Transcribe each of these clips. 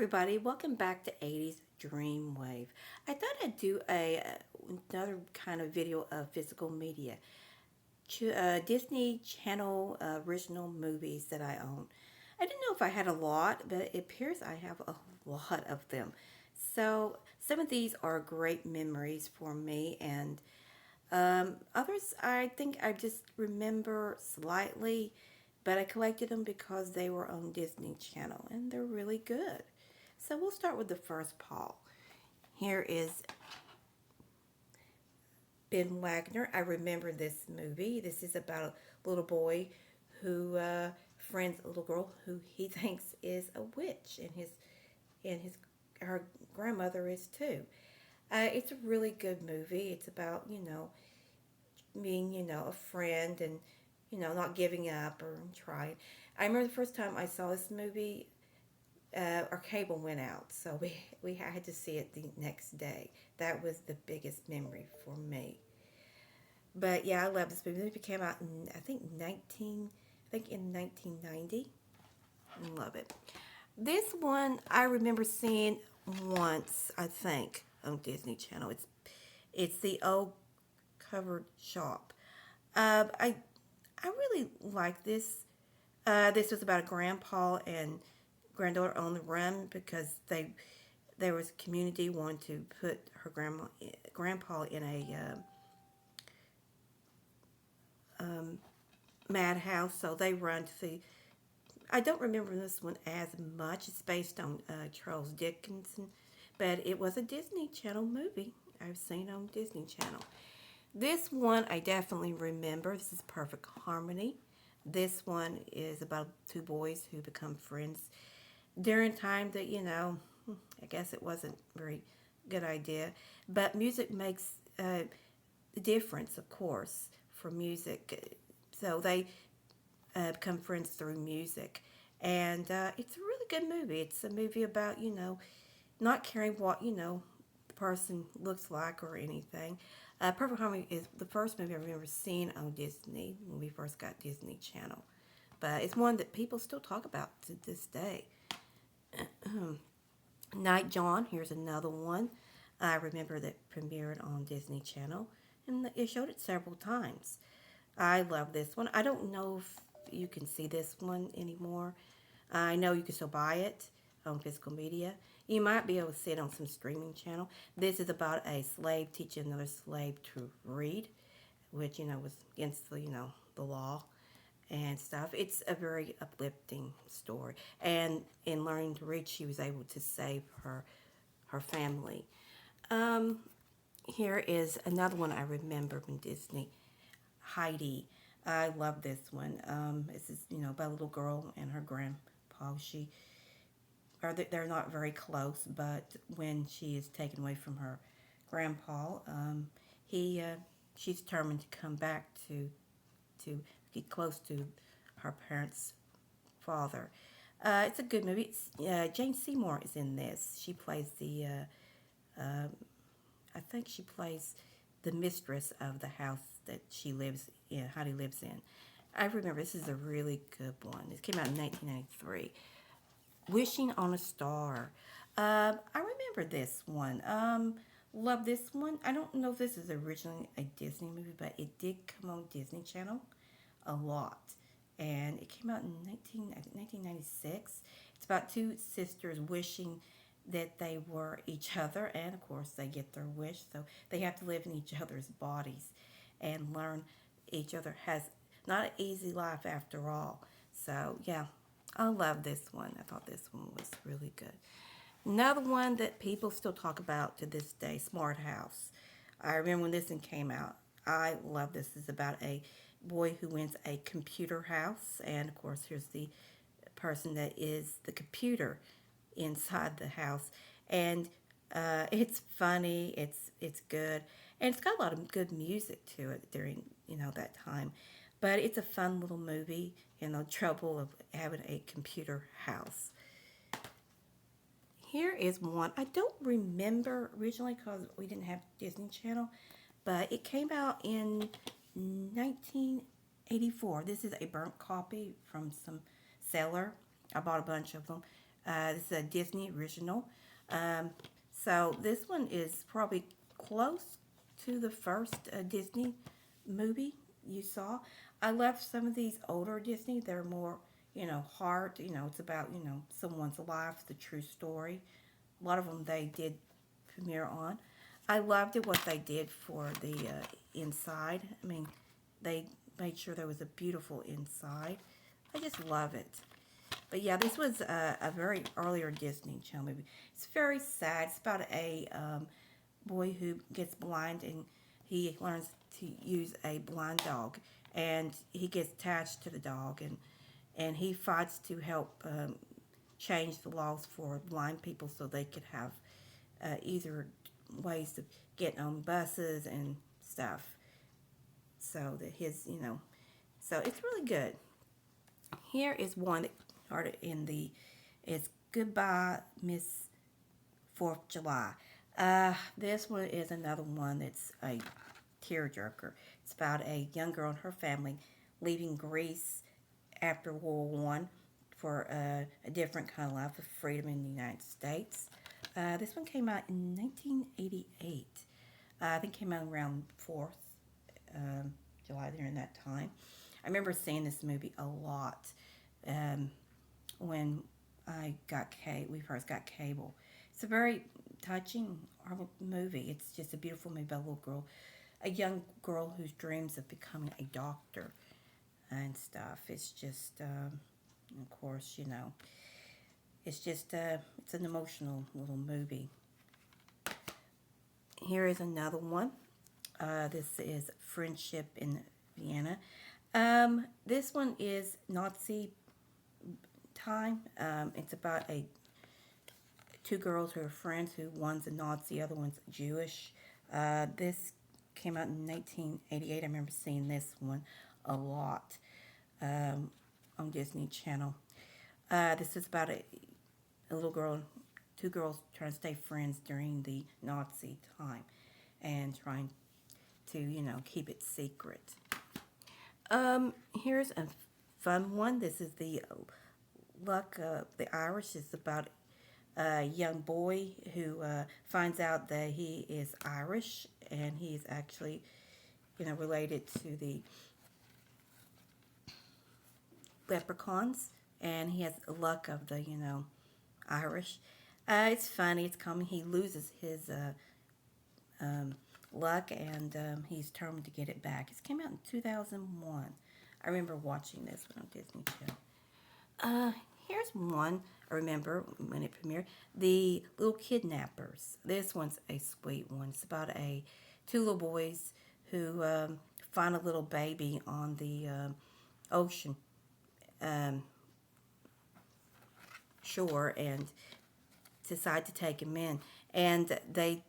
everybody, welcome back to 80s Dreamwave. I thought I'd do another kind of video of physical media. Disney Channel original movies that I own. I didn't know if I had a lot, but it appears I have a lot of them. So some of these are great memories for me, and others I think I just remember slightly, but I collected them because they were on Disney Channel, and they're really good. So we'll start with the first Paul. Here is Ben Wagner. I remember this movie. This is about a little boy who friends a little girl who he thinks is a witch, and his her grandmother is too. It's a really good movie. It's about being a friend and not giving up or trying. I remember the first time I saw this movie, our cable went out, so we had to see it the next day. That was the biggest memory for me. But yeah, I love this movie. It came out in in 1990. Love it. This one I remember seeing once, I think, on Disney Channel. It's the old covered shop. I really like this. This was about a grandpa and granddaughter on the run because there was a community wanting to put her grandpa in a madhouse, so they run to see. I don't remember this one as much. It's based on Charles Dickinson, but it was a Disney Channel movie. I've seen on Disney Channel. This one I definitely remember. This is Perfect Harmony. This one is about two boys who become friends during time that, I guess it wasn't a very good idea. But music makes the difference, of course, for music. So they become friends through music. And it's a really good movie. It's a movie about, not caring what, the person looks like or anything. Perfect Harmony is the first movie I've ever seen on Disney when we first got Disney Channel. But it's one that people still talk about to this day. Nightjawn, here's another one. I remember that premiered on Disney Channel, and it showed it several times. I love this one. I don't know if you can see this one anymore. I know you can still buy it on physical media. You might be able to see it on some streaming channel. This is about a slave teaching another slave to read, which, was against the law and stuff. It's a very uplifting story. And in learning to read, she was able to save her family. Um, Here is another one I remember from Disney, Heidi. I love this one. This is about a little girl and her grandpa. They're not very close, but when she is taken away from her grandpa, he she's determined to come back to get close to her parents' father. It's a good movie. Jane Seymour is in this. She plays I think she plays the mistress of the house that she lives in, Heidi lives in. I remember this is a really good one. This came out in 1993. Wishing on a Star. I remember this one. Love this one. I don't know if this is originally a Disney movie, but it did come on Disney Channel a lot. And it came out in 1996. It's about two sisters wishing that they were each other, and of course, they get their wish. So they have to live in each other's bodies and learn each other has not an easy life after all. So, yeah, I love this one. I thought this one was really good. Another one that people still talk about to this day, Smart House. I remember when this one came out. I love this. It's about a boy who wins a computer house, and of course, here's the person that is the computer inside the house, and it's funny. It's good, and it's got a lot of good music to it during that time. But it's a fun little movie. Trouble of having a computer house. Here is one I don't remember originally because we didn't have Disney Channel, but it came out in 1984. This is a burnt copy from some seller. I bought a bunch of them. This is a Disney original. Um, so this one is probably close to the first Disney movie you saw. I love some of these older Disney. They're more, heart. It's about, someone's life, the true story. A lot of them they did premiere on. I loved it what they did for the inside. I mean, they made sure there was a beautiful inside. I just love it. But yeah, this was a very earlier Disney Channel movie. It's very sad. It's about a boy who gets blind and he learns to use a blind dog, and he gets attached to the dog, and he fights to help change the laws for blind people so they could have either ways of getting on buses and stuff. So that so it's really good. Here is one that started in the, it's Goodbye Miss 4th of July. This one is another one that's a tearjerker. It's about a young girl and her family leaving Greece after World War One for a different kind of life of freedom in the United States. This one came out in 1988. I think it came out around 4th July during that time. I remember seeing this movie a lot when we first got cable. It's a very touching movie. It's just a beautiful movie about a little girl, a young girl whose dreams of becoming a doctor and stuff. It's just, of course, it's just, it's an emotional little movie. Here is another one. This is Friendship in Vienna. This one is Nazi time. It's about two girls who are friends. Who one's a Nazi, the other one's Jewish. This came out in 1988. I remember seeing this one a lot on Disney Channel. This is about a little girl, two girls trying to stay friends during the Nazi time and trying to, keep it secret. Here's a fun one. This is the Luck of the Irish. It's about a young boy who finds out that he is Irish, and he's actually, related to the leprechauns, and he has the luck of the, Irish. It's funny. It's common. He loses his luck, and he's determined to get it back. It came out in 2001. I remember watching this one on Disney Channel. Here's one I remember when it premiered. The Little Kidnappers. This one's a sweet one. It's about two little boys who find a little baby on the ocean shore and decide to take him in. And they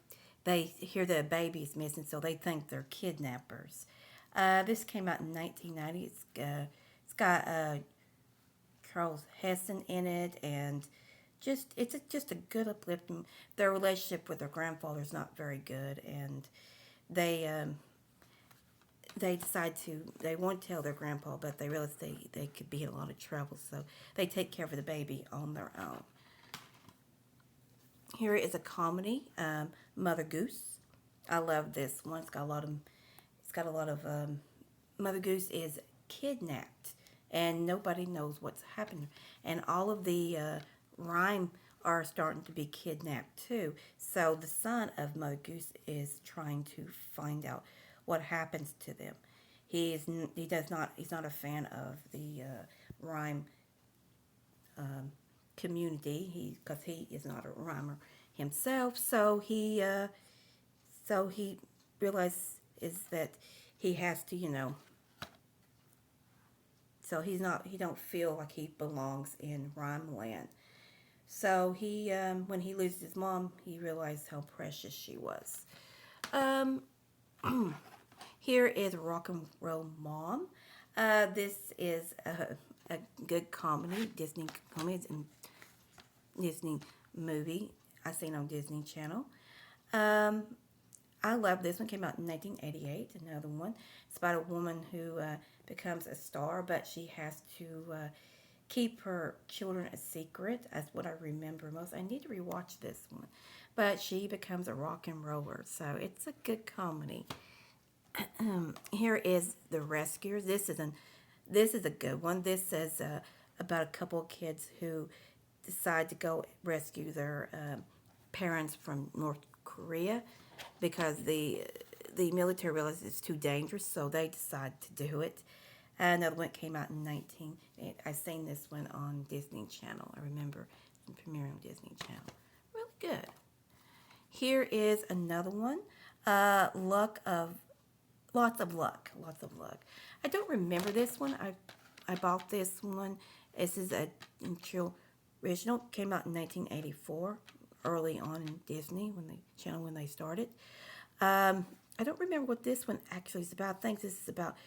hear that a baby is missing, so they think they're kidnappers. This came out in 1990. It's got Charles Heston in it, and it's just a good uplifting. Their relationship with their grandfather is not very good, and they decide they won't tell their grandpa, but they realize they could be in a lot of trouble, so they take care of the baby on their own. Here is a comedy, Mother Goose. I love this one. It's got a lot of Mother Goose is kidnapped, and nobody knows what's happening. And all of the rhyme are starting to be kidnapped too. So the son of Mother Goose is trying to find out what happens to them. He's not a fan of the rhyme community. Because he is not a rhymer himself. So he realizes that he has to, so he don't feel like he belongs in rhyme land. So when he loses his mom, he realized how precious she was. Here is Rock and Roll Mom. This is a good comedy, Disney comedy, and Disney movie I seen on Disney Channel. I love this one. Came out in 1988. Another one. It's about a woman who becomes a star, but she has to keep her children a secret. That's what I remember most. I need to rewatch this one. But she becomes a rock and roller, so it's a good comedy. Here is The Rescuers. This is a good one. This is about a couple of kids who decide to go rescue their parents from North Korea because the military realizes it's too dangerous, so they decide to do it. Another one came out in 19. I seen this one on Disney Channel. I remember premiering on Disney Channel. Really good. Here is another one. Luck of Lots of Luck. Lots of Luck. I don't remember this one. I bought this one. This is a original. Came out in 1984, early on in Disney when they started. I don't remember what this one actually is about. I think this is about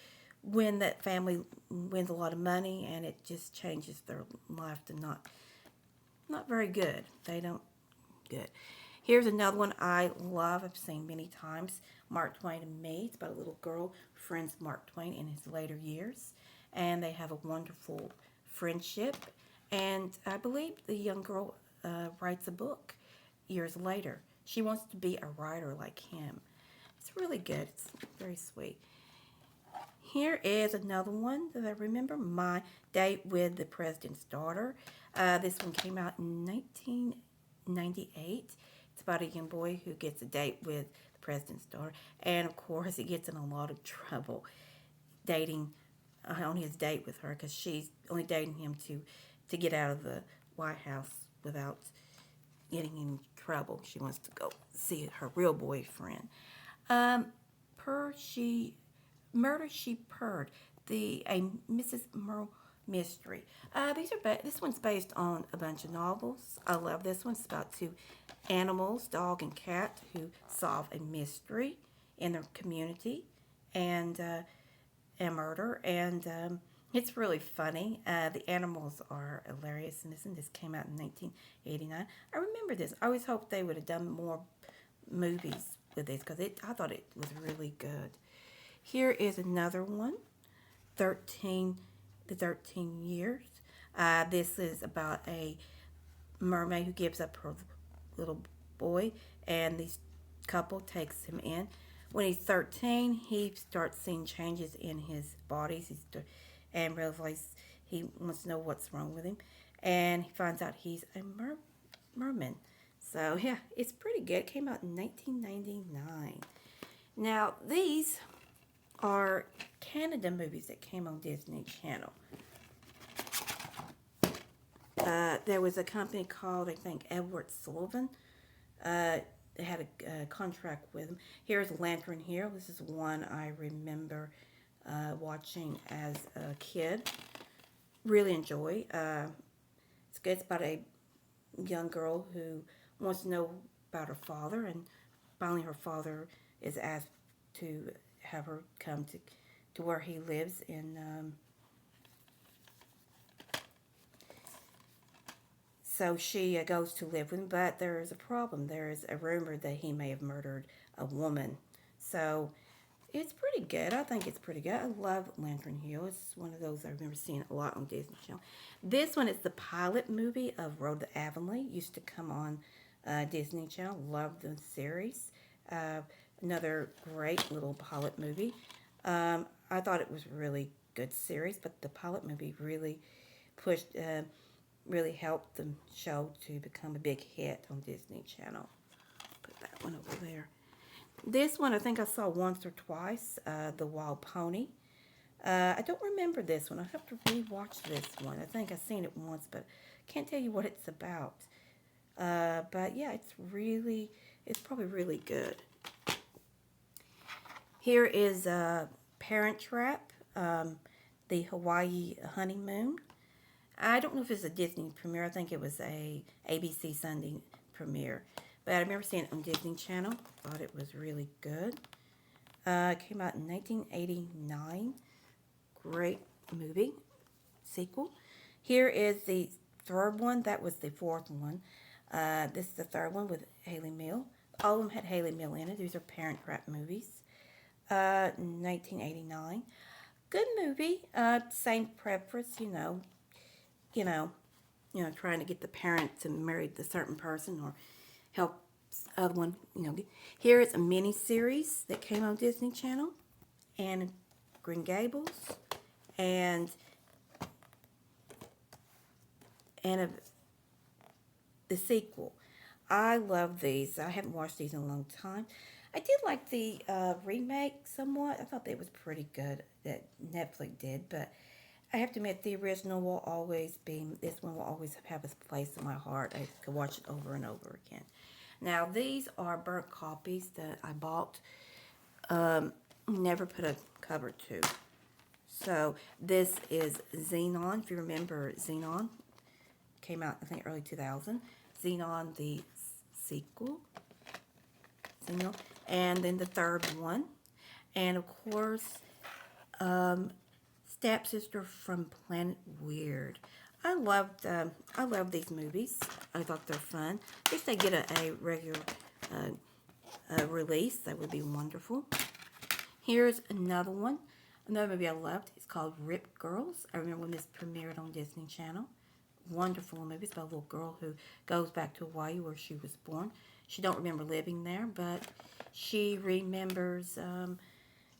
when that family wins a lot of money and it just changes their life to not very good. They don't good. Here's another one I love. I've seen many times. Mark Twain and Me. It's about a little girl who friends Mark Twain in his later years, and they have a wonderful friendship. And I believe the young girl writes a book years later. She wants to be a writer like him. It's really good. It's very sweet. Here is another one that I remember, My Date with the President's Daughter. This one came out in 1998. It's about a young boy who gets a date with the president's daughter. And, of course, he gets in a lot of trouble dating on his date with her because she's only dating him to get out of the White House without getting in trouble. She wants to go see her real boyfriend. Murder She Purred, a Mrs. Merle mystery. This one's based on a bunch of novels. I love this one. It's about two animals, dog and cat, who solve a mystery in their community and a murder. And it's really funny. The animals are hilarious in this, and this came out in 1989. I remember this. I always hoped they would have done more movies with this because I thought it was really good. Here is another one, the 13 Years. This is about a mermaid who gives up her little boy, and this couple takes him in. When he's 13, he starts seeing changes in his body and realizes he wants to know what's wrong with him, and he finds out he's a merman. So, yeah, it's pretty good. It came out in 1999. Now, these are Canada movies that came on Disney Channel. There was a company called, I think, Edward Sullivan. They had a contract with them. Here's Lantern Hero. This is one I remember watching as a kid. Really enjoy. It's good. It's about a young girl who wants to know about her father, and finally her father is asked to have her come to where he lives in so she goes to live with him, but there is a problem. There is a rumor that he may have murdered a woman. So it's pretty good. I think it's pretty good. I love Lantern Hill. It's one of those I remember seeing a lot on Disney Channel. This one is the pilot movie of Road to Avonlea. Used to come on Disney Channel. Love the series. Another great little pilot movie. I thought it was a really good series, but the pilot movie really really helped the show to become a big hit on Disney Channel. Put that one over there. This one I think I saw once or twice, The Wild Pony. I don't remember this one. I have to re-watch this one. I think I've seen it once, but can't tell you what it's about. But yeah, it's probably really good. Here is Parent Trap, the Hawaii Honeymoon. I don't know if it's a Disney premiere. I think it was a ABC Sunday premiere. But I remember seeing it on Disney Channel. Thought it was really good. It came out in 1989. Great movie. Sequel. Here is the third one. That was the fourth one. This is the third one with Hayley Mills. All of them had Hayley Mills in it. These are Parent Trap movies. 1989. Good movie. Same preference, you know, trying to get the parent to marry the certain person or help other one, Here is a mini series that came on Disney Channel, and Green Gables, and and a, the sequel. I love these. I haven't watched these in a long time. I did like the remake somewhat. I thought they was pretty good that Netflix did, but I have to admit the original will always be. This one will always have its place in my heart. I could watch it over and over again. Now these are burnt copies that I bought. Never put a cover to. So this is Xenon. If you remember Xenon, came out I think early 2000. Xenon the sequel. Xenon, and then the third one, and of course, Stepsister from Planet Weird. I love these movies. I thought they're fun. If they get a regular release, that would be wonderful. Here's another one. Another movie I loved. It's called Rip Girls. I remember when this premiered on Disney Channel. Wonderful movie. It's about a little girl who goes back to Hawaii where she was born. She don't remember living there, but she remembers,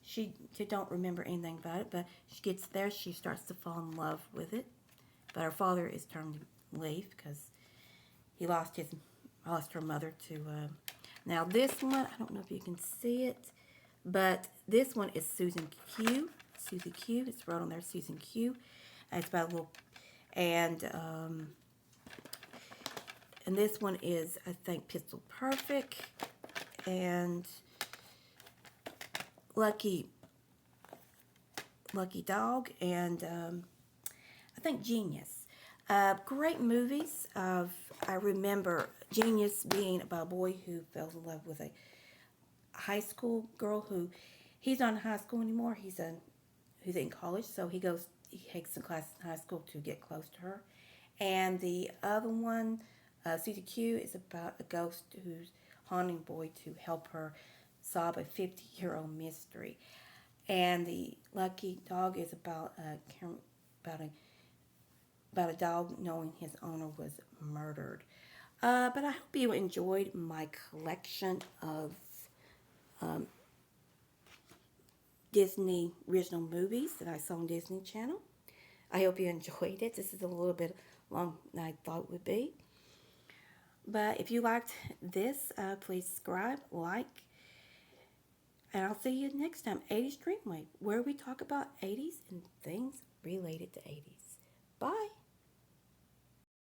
she don't remember anything about it, but she gets there, she starts to fall in love with it. But her father is trying to leave because he lost her mother to, now this one, I don't know if you can see it, but this one is Susan Q. Susie Q. It's wrote on there, Susan Q. And it's about a little, and this one is, I think, Pixel Perfect, and Lucky Dog, and I think Genius. Great movies. I remember Genius being about a boy who fell in love with a high school girl who, he's not in high school anymore. He's in college, so he takes some classes in high school to get close to her. And the other one, Susie Q, is about a ghost who's haunting boy to help her solve a 50-year-old mystery. And the Lucky Dog is about a dog knowing his owner was murdered. But I hope you enjoyed my collection of Disney original movies that I saw on Disney Channel. I hope you enjoyed it. This is a little bit long than I thought it would be. But if you liked this, please subscribe, like, and I'll see you next time. 80s Dreamwave, where we talk about 80s and things related to 80s. Bye.